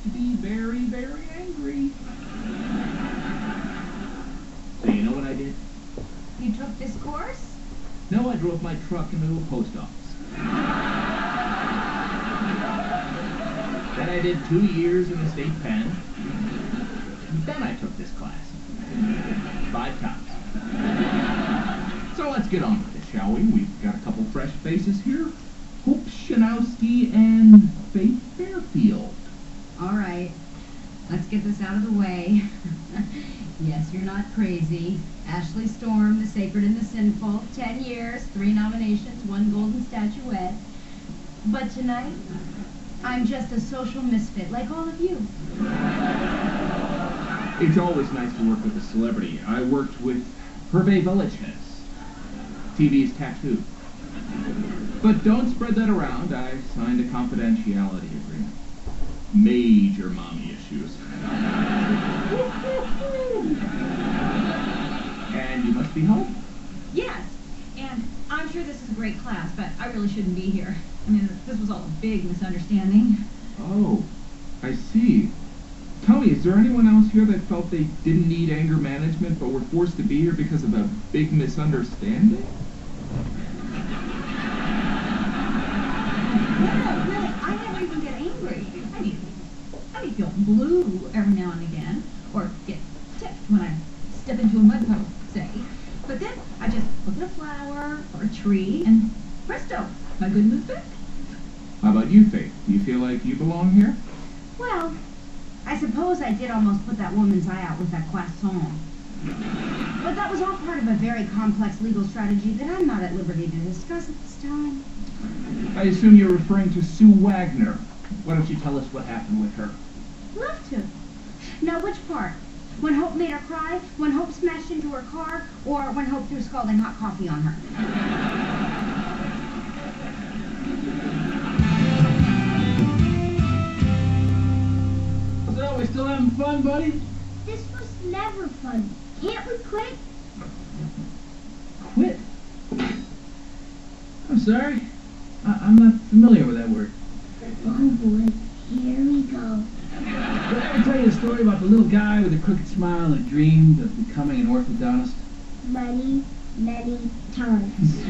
to be very, very angry. So you know what I did? You took this course? No, I drove my truck into a post office. Then I did 2 years in the state pen. Then I took this class. 5 times. So let's get on with it, shall we? We've got a couple fresh faces here. Hope Shanowski and Faith Fairfield. All right. Let's get this out of the way. Yes, you're not crazy. Ashley Storm, the sacred and the sinful. 10 years, 3 nominations, 1 golden statuette. But tonight, I'm just a social misfit, like all of you. It's always nice to work with a celebrity. I worked with Hervé Villechaize, TV's Tattoo. But don't spread that around. I signed a confidentiality agreement. Major mommy issues. And you must be home? Yes, and I'm sure this is a great class, but I really shouldn't be here. I mean, this was all a big misunderstanding. Oh, I see. Tell me, is there anyone else here that felt they didn't need anger management but were forced to be here because of a big misunderstanding? No, really, I never even get angry. I mean, feel blue every now and again, or get ticked when I step into a mud puddle, say. But then I just look at a flower or a tree, and presto, my good mood's back. How about you, Faith? Do you feel like you belong here? Well, I suppose I did almost put that woman's eye out with that croissant. But that was all part of a very complex legal strategy that I'm not at liberty to discuss at this time. I assume you're referring to Sue Wagner. Why don't you tell us what happened with her? Love to. Now, which part? When Hope made her cry, when Hope smashed into her car, or when Hope threw scalding hot coffee on her? So, we still having fun, buddy? This was never fun. Can't we quit? Quit? I'm sorry. I'm not familiar with that word. Oh boy, here we go. Did I ever tell you a story about the little guy with a crooked smile that dreamed of becoming an orthodontist? Many times.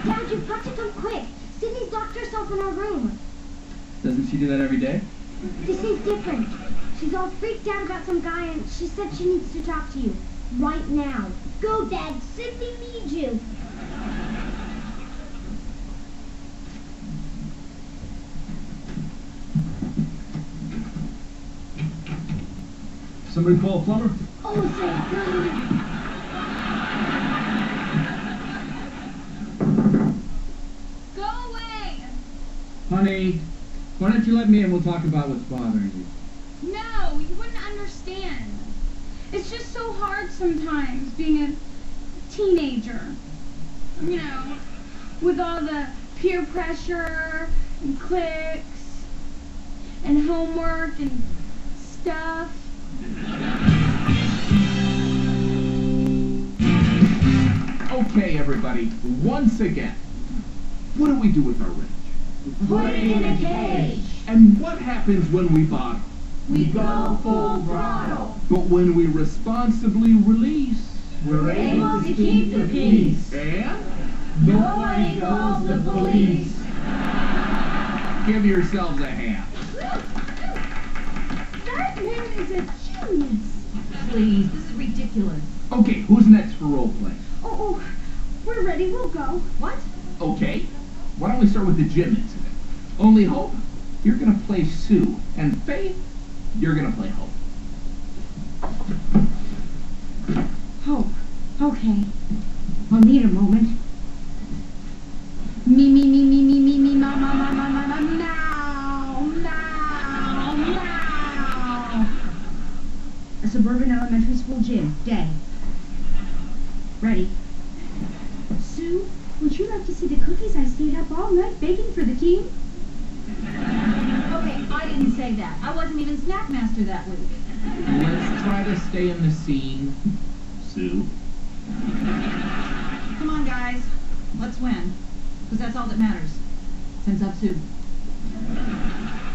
Dad, you've got to come quick. Sydney's locked herself in her room. Doesn't she do that every day? This is different. She's all freaked out about some guy and she said she needs to talk to you. Right now. Go, Dad. Sydney needs you. Somebody call a plumber? Oh, thank God. Go away! Honey, why don't you let me in? We'll talk about what's bothering you. No, you wouldn't understand. It's just so hard sometimes being a teenager. You know, with all the peer pressure and cliques and homework and stuff. Okay, everybody, once again, what do we do with our wrench? Put it in a cage. And what happens when we bottom? We go full throttle. But when we responsibly release, We're able to keep the peace. and Nobody calls the police. give yourselves a hand. That man is a genius. Please, this is ridiculous. Okay, who's next for role play? Oh, we're ready. We'll go. What? Okay, why don't we start with the gym incident? Only Hope, you're gonna play Sue, and Faith, you're gonna play Hope. Hope. Okay. I'll need a moment. Me, ma, meow. A suburban elementary school gym. Day. Ready. Sue, would you like to see the cookies I stayed up all night baking for the team? Okay, I didn't say that. I wasn't even snack master that week. Let's try to stay in the scene, Sue. Come on, guys. Let's win. Because that's all that matters. Sense up, Sue.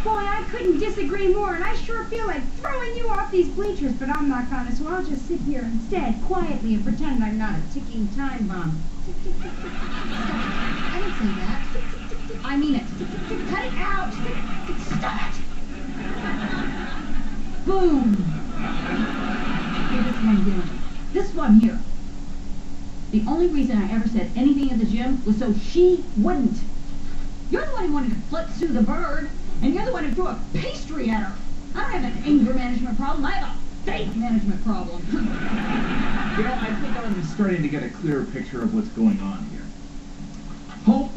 Whoa, Boy, I couldn't disagree more, and I sure feel like throwing you off these bleachers, but I'm not gonna, so I'll just sit here instead, quietly, and pretend I'm not a ticking time bomb. Tick, tick, tick, tick, tick. Stop it. I didn't say that. Tick, tick, tick, tick. I mean it. Tick, tick, tick. Cut it out. Tick, tick, stop it. Boom. Okay, this is what I'm dealing with. This one here. The only reason I ever said anything at the gym was so she wouldn't. You're the one who wanted to flip Sue the bird, and you're the one who threw a pastry at her. I don't have an anger management problem. I have a faith management problem. I think I'm starting to get a clearer picture of what's going on here. Hope,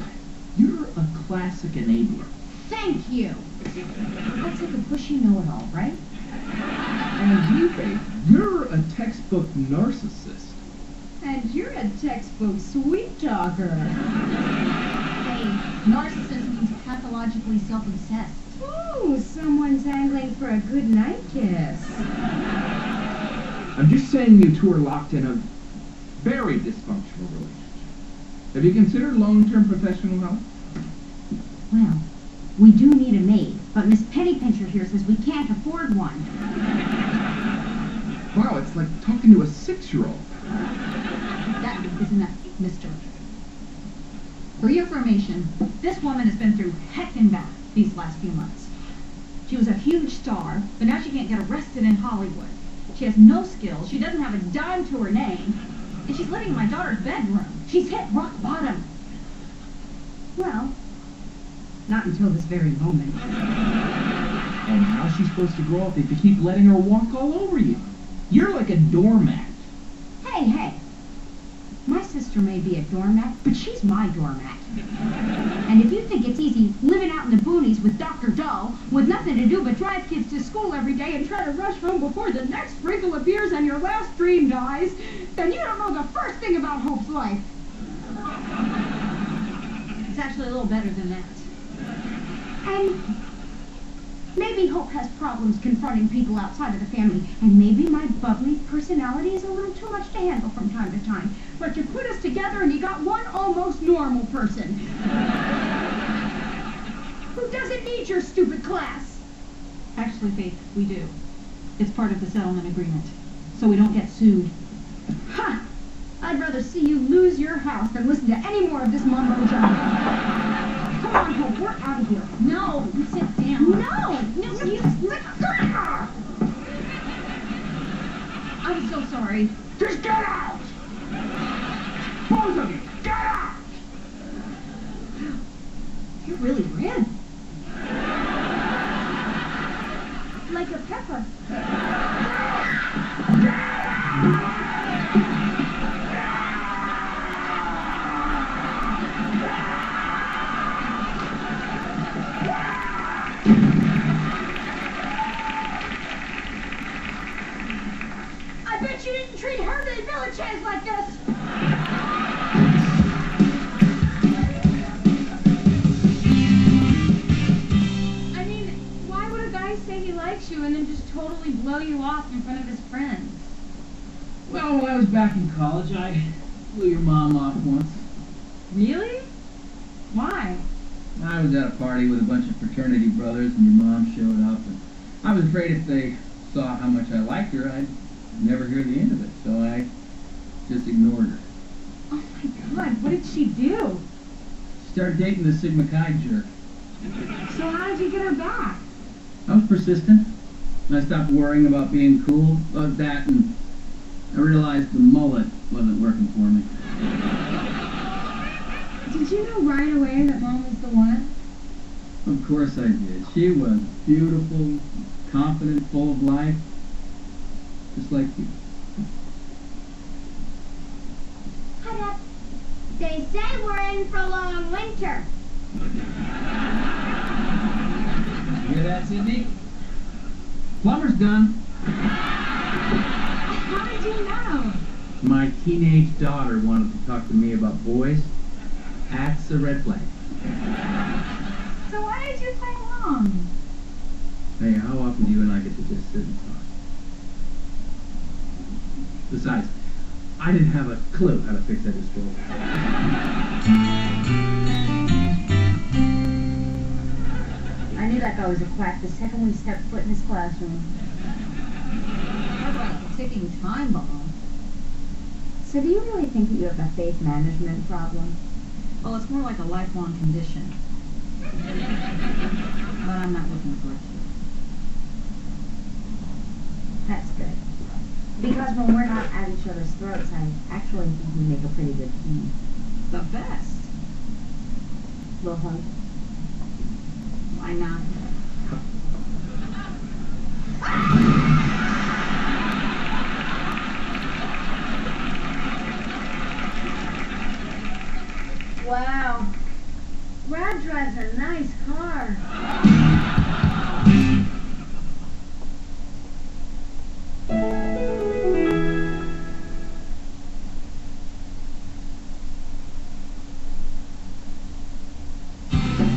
you're a classic enabler. Thank you. That's like a pushy know-it-all, right? And you, Faith, you're a textbook narcissist. And you're a textbook sweet talker. Hey, narcissist means pathologically self-obsessed. Ooh, someone's angling for a good night kiss. I'm just saying you two are locked in a very dysfunctional relationship. Have you considered long-term professional help? Well, we do need a maid, but Miss Pennypincher here says we can't afford one. Wow, it's like talking to a 6-year-old. That is enough, mister. For your information, this woman has been through heck and back these last few months. She was a huge star, but now she can't get arrested in Hollywood. She has no skills, she doesn't have a dime to her name, and she's living in my daughter's bedroom. She's hit rock bottom. Well, not until this very moment. And how's she supposed to grow up if you keep letting her walk all over you? You're like a doormat. Hey. My sister may be a doormat, but she's my doormat. And if you think it's easy living out in the boonies with Dr. Dull, with nothing to do but drive kids to school every day and try to rush home before the next sprinkle appears and your last dream dies, then you don't know the first thing about Hope's life. It's actually a little better than that. And maybe Hope has problems confronting people outside of the family, and maybe my bubbly personality is a little too much to handle from time to time. But you put us together and you got one almost normal person. Who doesn't need your stupid class. Actually, Faith, we do. It's part of the settlement agreement, so we don't get sued. Ha! I'd rather see you lose your house than listen to any more of this mumbo jumbo. Come on, Hope, we're out of here. No, you sit down. No, you sit down. I'm so sorry. Just get out! Both of you, get out! You're really red. Like a pepper. I bet you didn't treat Herman and Villachans like this. I mean, why would a guy say he likes you and then just totally blow you off in front of his friends? Well, when I was back in college, I blew your mom off once. Really? Why? I was at a party with a bunch of fraternity brothers, and your mom showed up, and I was afraid if they saw how much I liked her, I'd never hear the end of it, so I just ignored her. Oh my God, what did she do? She started dating the Sigma Chi jerk. So how did you get her back? I was persistent. I stopped worrying about being cool, about that, and I realized the mullet wasn't working for me. Did you know right away that Mom was the one? Of course I did. She was beautiful, confident, full of life, just like you. Hold up. They say we're in for a long winter. Hear that, Sydney? Plumber's done. How did you know? My teenage daughter wanted to talk to me about boys. That's a red flag. So why did you say long? Hey, how often do you and I get to just sit and talk? Besides, I didn't have a clue how to fix that stove. I knew that guy was a quack the second we stepped foot in his classroom. Talk about a ticking time bomb. So do you really think that you have a faith management problem? Well, it's more like a lifelong condition. But I'm not looking for it. That's good. Because when we're not at each other's throats, I actually think we make a pretty good team. The best. Little hug. Why not? Wow. Brad drives a nice car.